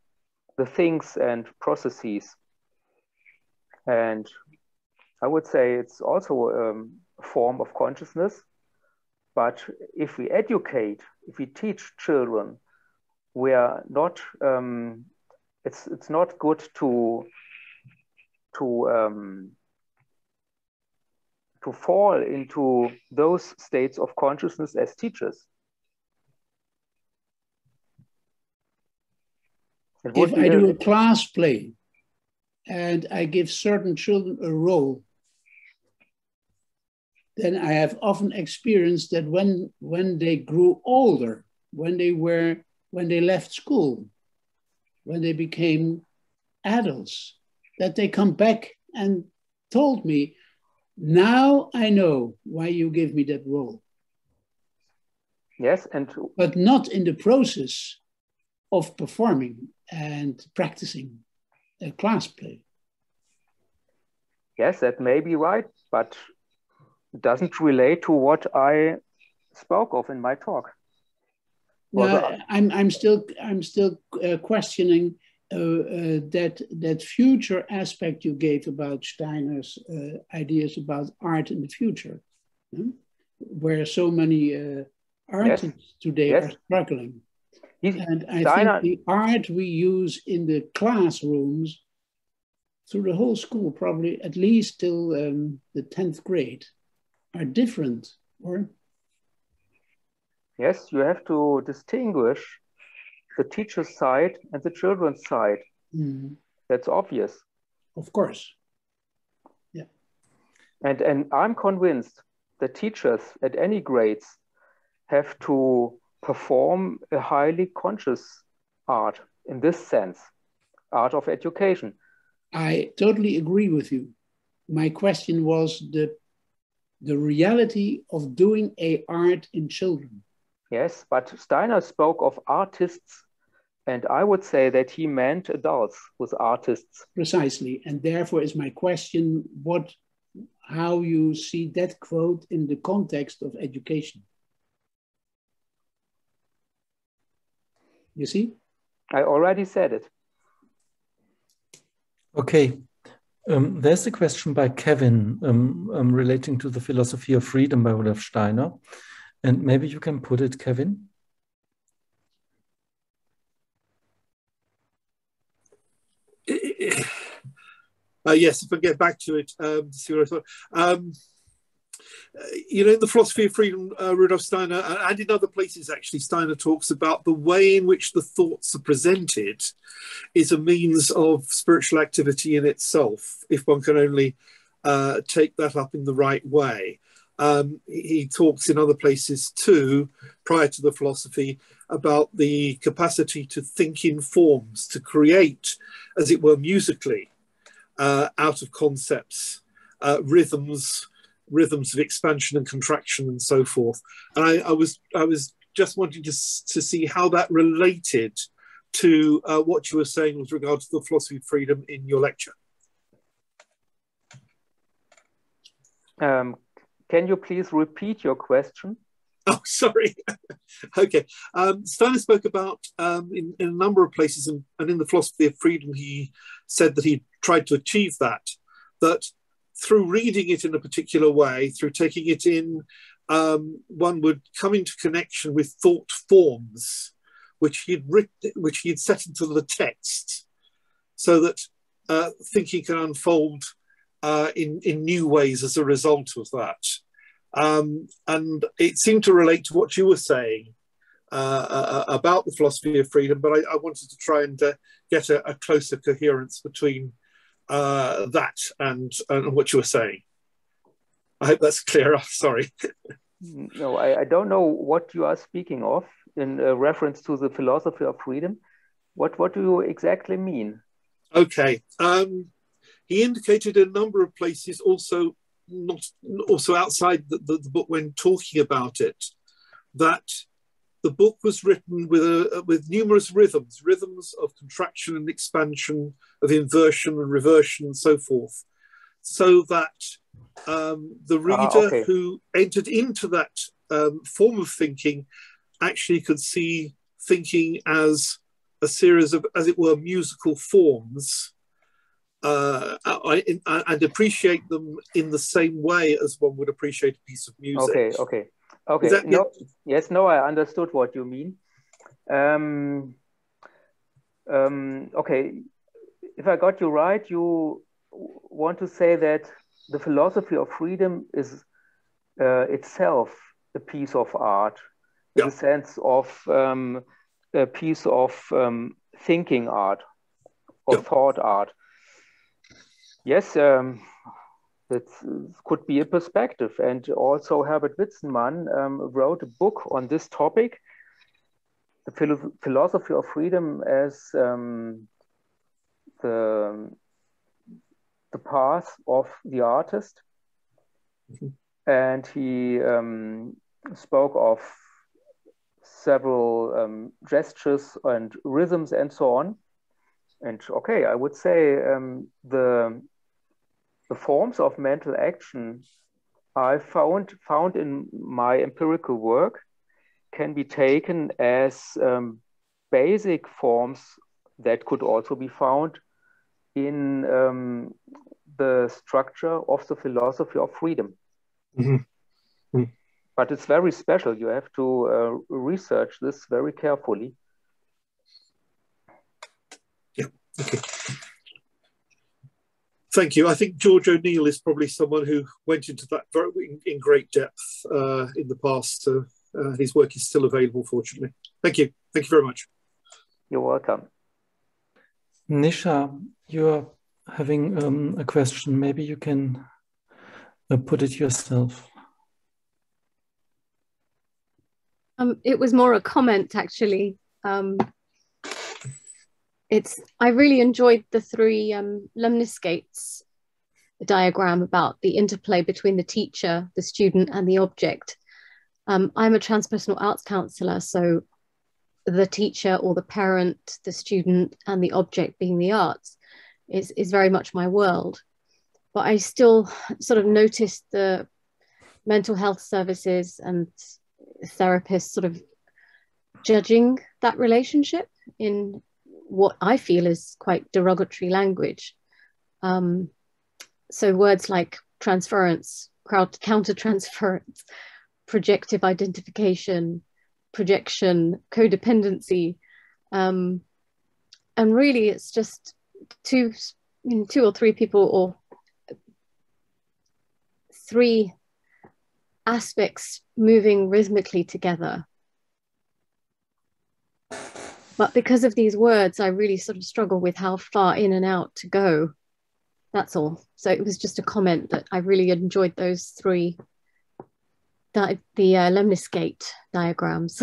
Speaker 3: the things and processes. And I would say it's also a form of consciousness, but if we educate, if we teach children, we are not, it's not good to fall into those states of consciousness as teachers.
Speaker 4: If I do a class play and I give certain children a role, then I have often experienced that when they grew older, when they left school, when they became adults, that they come back and told me, now I know why you give me that role.
Speaker 3: Yes,
Speaker 4: but not in the process of performing and practicing a class play.
Speaker 3: Yes, that may be right, but doesn't relate to what I spoke of in my talk.
Speaker 4: No, I'm still questioning that future aspect you gave about Steiner's ideas about art in the future, where so many artists today are struggling. And I think the art we use in the classrooms through the whole school, probably at least till the 10th grade, are different, or?
Speaker 3: Yes, you have to distinguish the teacher's side and the children's side. Mm. That's obvious.
Speaker 4: Of course. Yeah.
Speaker 3: And I'm convinced that teachers at any grades have to perform a highly conscious art in this sense, art of education.
Speaker 4: I totally agree with you. My question was the reality of doing a art in children.
Speaker 3: Yes, but Steiner spoke of artists, and I would say that he meant adults with artists.
Speaker 4: Precisely, and therefore is my question, how you see that quote in the context of education. You see?
Speaker 3: I already said it.
Speaker 1: Okay. There's a question by Kevin relating to the philosophy of freedom by Rudolf Steiner. And maybe you can put it, Kevin.
Speaker 6: Yes, if I get back to it, see what I thought. You know, in the philosophy of freedom, Rudolf Steiner, and in other places actually, Steiner talks about the way in which the thoughts are presented is a means of spiritual activity in itself, if one can only take that up in the right way. He talks in other places too, prior to the philosophy, about the capacity to think in forms, to create, as it were, musically, out of concepts, rhythms of expansion and contraction and so forth. And I was just wanting to see how that related to what you were saying with regard to the philosophy of freedom in your lecture.
Speaker 3: Can you please repeat your question?
Speaker 6: Oh, sorry. Okay. Steiner spoke about, in a number of places, and in the philosophy of freedom, he said that he tried to achieve that through reading it in a particular way, through taking it in, one would come into connection with thought forms, which he had set into the text, so that thinking can unfold in new ways as a result of that. And it seemed to relate to what you were saying about the philosophy of freedom, but I wanted to try and get a closer coherence between that and what you were saying. I hope that's clear. Sorry.
Speaker 3: No, I don't know what you are speaking of in reference to the philosophy of freedom. What do you exactly mean?
Speaker 6: Okay. He indicated a number of places, also outside the book when talking about it, that the book was written with numerous rhythms of contraction and expansion, of inversion and reversion, and so forth, so that the reader who entered into that form of thinking actually could see thinking as a series of, as it were, musical forms, and appreciate them in the same way as one would appreciate a piece of music.
Speaker 3: Okay. I understood what you mean. Okay, if I got you right, you want to say that the philosophy of freedom is itself a piece of art, in the sense of a piece of thinking art or thought art. Yes, that could be a perspective. And also Herbert Witzenmann wrote a book on this topic, the philosophy of freedom as the path of the artist. And he spoke of several gestures and rhythms and so on. And okay, I would say the forms of mental action I found in my empirical work can be taken as basic forms that could also be found in the structure of the philosophy of freedom. But it's very special. You have to research this very carefully.
Speaker 6: Yeah, okay. Thank you. I think George O'Neill is probably someone who went into that in great depth in the past. His work is still available, fortunately. Thank you. Thank you very much.
Speaker 3: You're welcome.
Speaker 1: Nisha, you're having a question. Maybe you can put it yourself.
Speaker 7: It was more a comment, actually. I really enjoyed the three lemniscates diagram about the interplay between the teacher, the student, and the object. I'm a transpersonal arts counsellor, so the teacher or the parent, the student, and the object being the arts is very much my world. But I still sort of noticed the mental health services and therapists sort of judging that relationship in what I feel is quite derogatory language. So words like transference, counter-transference, projective identification, projection, codependency. And really it's just two or three people or three aspects moving rhythmically together. But because of these words, I really sort of struggle with how far in and out to go. That's all. So it was just a comment that I really enjoyed those three, the lemniscate diagrams,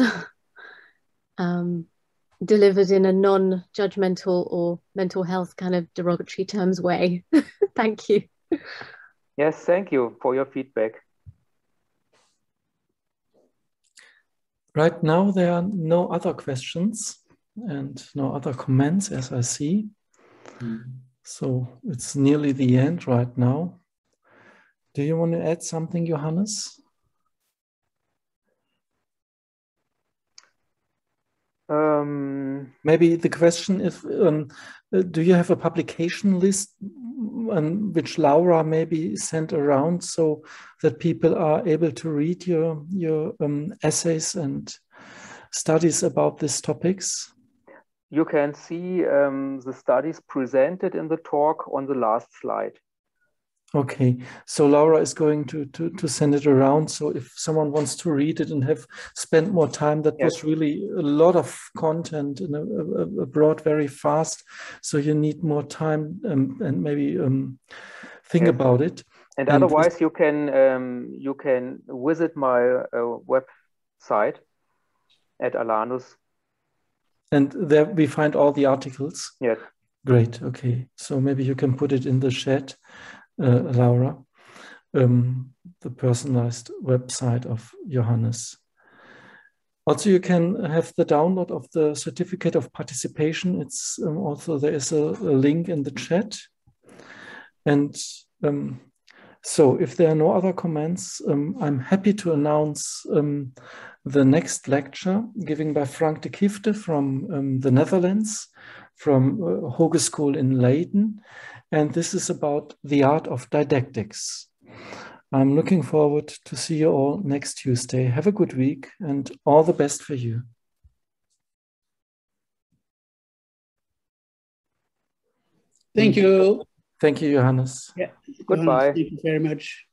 Speaker 7: delivered in a non-judgmental or mental health kind of derogatory terms way. Thank you.
Speaker 3: Yes, thank you for your feedback.
Speaker 1: Right now, there are no other questions and no other comments as I see. So it's nearly the end right now. Do you want to add something, Johannes? Maybe the question is, do you have a publication list which Laura maybe sent around so that people are able to read your essays and studies about these topics?
Speaker 3: You can see the studies presented in the talk on the last slide.
Speaker 1: Okay, so Laura is going to send it around. So if someone wants to read it and have spent more time, that was really a lot of content and abroad very fast. So you need more time and maybe think about it.
Speaker 3: And otherwise, you can visit my website at Alanus. And
Speaker 1: there we find all the articles.
Speaker 3: Yes.
Speaker 1: Great. Okay. So maybe you can put it in the chat, Laura, the personalized website of Johannes. Also, you can have the download of the certificate of participation. It's also, there is a link in the chat. And so if there are no other comments, I'm happy to announce the next lecture given by Frank de Kifte from the Netherlands, from Hogeschool in Leiden. And this is about the art of didactics. I'm looking forward to see you all next Tuesday. Have a good week and all the best for you.
Speaker 4: Thank you.
Speaker 1: Thank you, Johannes.
Speaker 4: Yeah.
Speaker 3: Goodbye.
Speaker 4: Johannes, thank you very much.